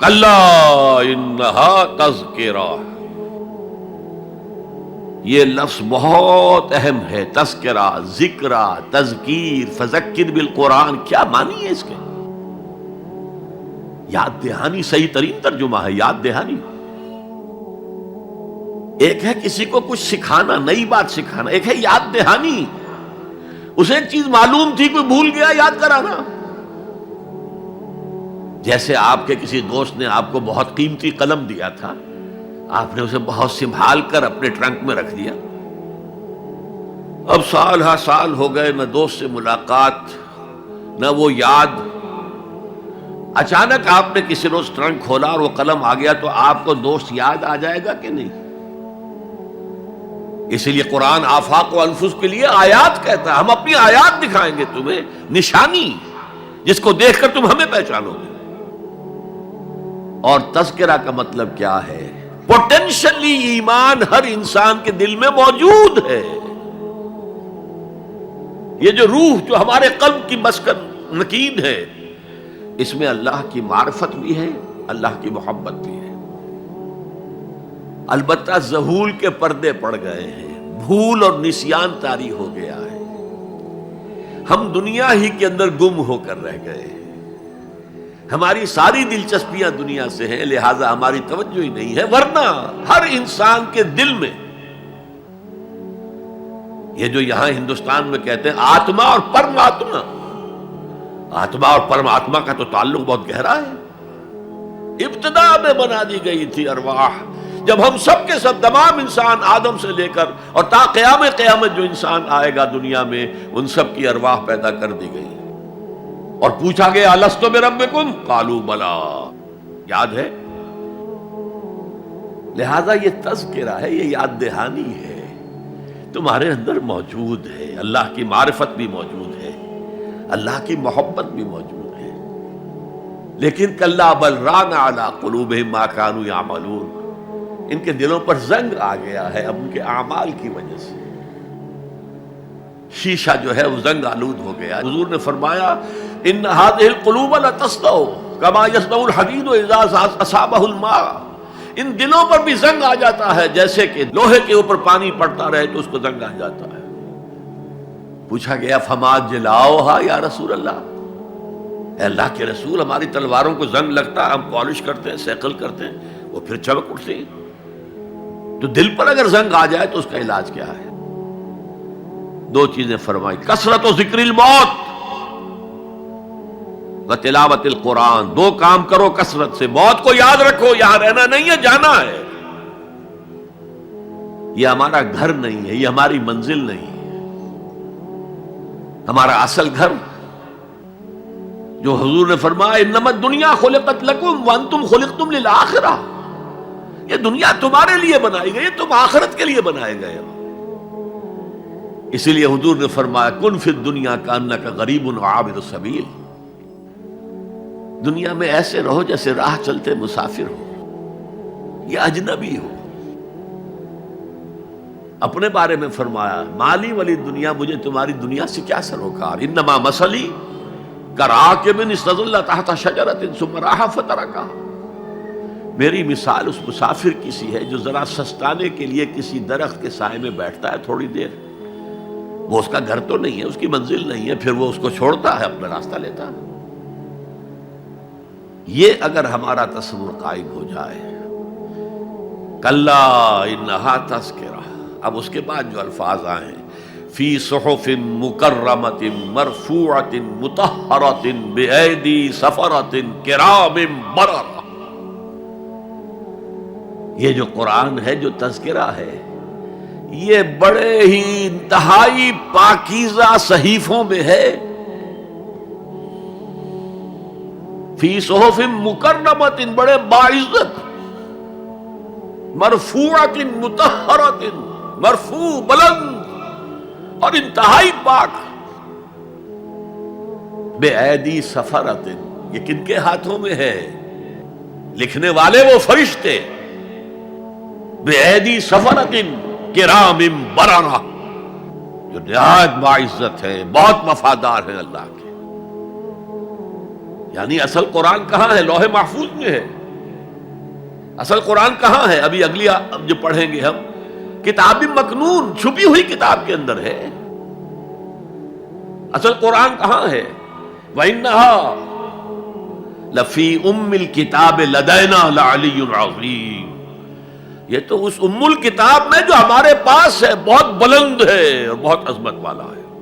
کلا انہا تذکرہ، یہ لفظ بہت اہم ہے، تذکرہ، ذکرہ، تذکیر، فذکر بالقرآن، کیا معنی ہے اس کے؟ یاد دہانی صحیح ترین ترجمہ ہے، یاد دہانی۔ ایک ہے کسی کو کچھ سکھانا، نئی بات سکھانا، ایک ہے یاد دہانی، اسے ایک چیز معلوم تھی کوئی بھول گیا، یاد کرانا۔ جیسے آپ کے کسی دوست نے آپ کو بہت قیمتی قلم دیا تھا، آپ نے اسے بہت سنبھال کر اپنے ٹرنک میں رکھ دیا، اب سال ہا سال ہو گئے، نہ دوست سے ملاقات نہ وہ یاد، اچانک آپ نے کسی روز ٹرنک کھولا اور وہ قلم آ گیا، تو آپ کو دوست یاد آ جائے گا کہ نہیں؟ اسی لیے قرآن آفاق و انفس کے لیے آیات کہتا ہے، ہم اپنی آیات دکھائیں گے تمہیں، نشانی جس کو دیکھ کر تم ہمیں پہچانو گے۔ اور تذکرہ کا مطلب کیا ہے؟ پوٹینشلی ایمان ہر انسان کے دل میں موجود ہے، یہ جو روح جو ہمارے قلب کی مسکن نکین ہے، اس میں اللہ کی معرفت بھی ہے، اللہ کی محبت بھی ہے۔ البتہ ذہول کے پردے پڑ گئے ہیں، بھول اور نسیان طاری ہو گیا ہے، ہم دنیا ہی کے اندر گم ہو کر رہ گئے ہیں، ہماری ساری دلچسپیاں دنیا سے ہیں، لہذا ہماری توجہ ہی نہیں ہے، ورنہ ہر انسان کے دل میں یہ جو یہاں ہندوستان میں کہتے ہیں آتما اور پرماتما، آتما اور پرماتما کا تو تعلق بہت گہرا ہے، ابتدا میں بنا دی گئی تھی ارواح، جب ہم سب کے سب تمام انسان آدم سے لے کر اور تا قیامت جو انسان آئے گا دنیا میں، ان سب کی ارواح پیدا کر دی گئی، اور پوچھا گیا الست بربکم قالوا بلا، یاد ہے؟ لہذا یہ تذکرہ ہے، یہ یاد دہانی ہے، تمہارے اندر موجود ہے، اللہ کی معرفت بھی موجود ہے، اللہ کی محبت بھی موجود ہے، لیکن کلا بل ران علی قلوبہم ما کانوا یعملون، ان کے دلوں پر زنگ آ گیا ہے اب ان کے اعمال کی وجہ سے، شیشہ جو ہے وہ زنگ آلود ہو گیا۔ حضور نے فرمایا ان هذه القلوب لتصدع كما يصدع الحديد اذا اصابه الماء، ان دلوں پر بھی زنگ آ جاتا ہے جیسے کہ لوہے کے اوپر پانی پڑتا رہے تو اس کو زنگ آ جاتا ہے۔ پوچھا گیا فما جلاؤها یا رسول اللہ، اے اللہ کے رسول ہماری تلواروں کو زنگ لگتا ہے، ہم پالش کرتے ہیں، سیکل کرتے ہیں، وہ پھر چمک اٹھتے ہیں، تو دل پر اگر زنگ آ جائے تو اس کا علاج کیا ہے؟ دو چیزیں فرمائی، کثرت و ذکر الموت و تلاوت القرآن، دو کام کرو کثرت سے، موت کو یاد رکھو، یہاں رہنا نہیں ہے، جانا ہے، یہ ہمارا گھر نہیں ہے، یہ ہماری منزل نہیں ہے، ہمارا اصل گھر جو حضور نے فرمایا انما الدنیا خلقت لکم وانتم خلقتم للآخرہ، یہ دنیا تمہارے لیے بنائی گئی، تم آخرت کے لیے بنائے گئے ہو، اسی لیے حضور نے فرمایا کن فی الدنیا کانک غریب عابر السبیل، دنیا میں ایسے رہو جیسے راہ چلتے مسافر ہو یا اجنبی ہو۔ اپنے بارے میں فرمایا مالی ولی دنیا، مجھے تمہاری دنیا سے کیا سروکار، انما مثلی کراکب استظل تحت شجرۃ ثم راح فترکھا، میری مثال اس مسافر کی سی ہے جو ذرا سستانے کے لیے کسی درخت کے سائے میں بیٹھتا ہے تھوڑی دیر، وہ اس کا گھر تو نہیں ہے، اس کی منزل نہیں ہے، پھر وہ اس کو چھوڑتا ہے، اپنا راستہ لیتا ہے۔ یہ اگر ہمارا تصور قائم ہو جائے، کلا انہا تذکرہ، اب اس کے بعد جو الفاظ آئے فی صحف مکرمۃ مرفوعۃ مطہرۃ بایدی سفرۃ کرام بررہ، یہ جو قرآن ہے، جو تذکرہ ہے، یہ بڑے ہی انتہائی پاکیزہ صحیفوں میں ہے، فی صحف مکرمۃ، بڑے باعزت، مرفوعۃ مطہرۃ، مرفوع بلند اور انتہائی پاک، بے ایدی سفرۃ، یہ کن کے ہاتھوں میں ہے؟ لکھنے والے وہ فرشتے، بے ایدی سفرۃ کرام بررہ، جو نہایت باعزت ہے، بہت وفادار ہے اللہ کے۔ یعنی اصل قرآن کہاں ہے؟ لوح محفوظ میں ہے، اصل قرآن کہاں ہے؟ ابھی اگلی جو پڑھیں گے ہم، کتاب مکنون، چھپی ہوئی کتاب کے اندر ہے۔ اصل قرآن کہاں ہے؟ وَإِنَّهَا لَفِي أُمِّ الْكِتَابِ لَدَيْنَا لَعَلِيٌّ عَظِيمٌ، یہ تو اس ام الکتاب میں جو ہمارے پاس ہے، بہت بلند ہے اور بہت عظمت والا ہے۔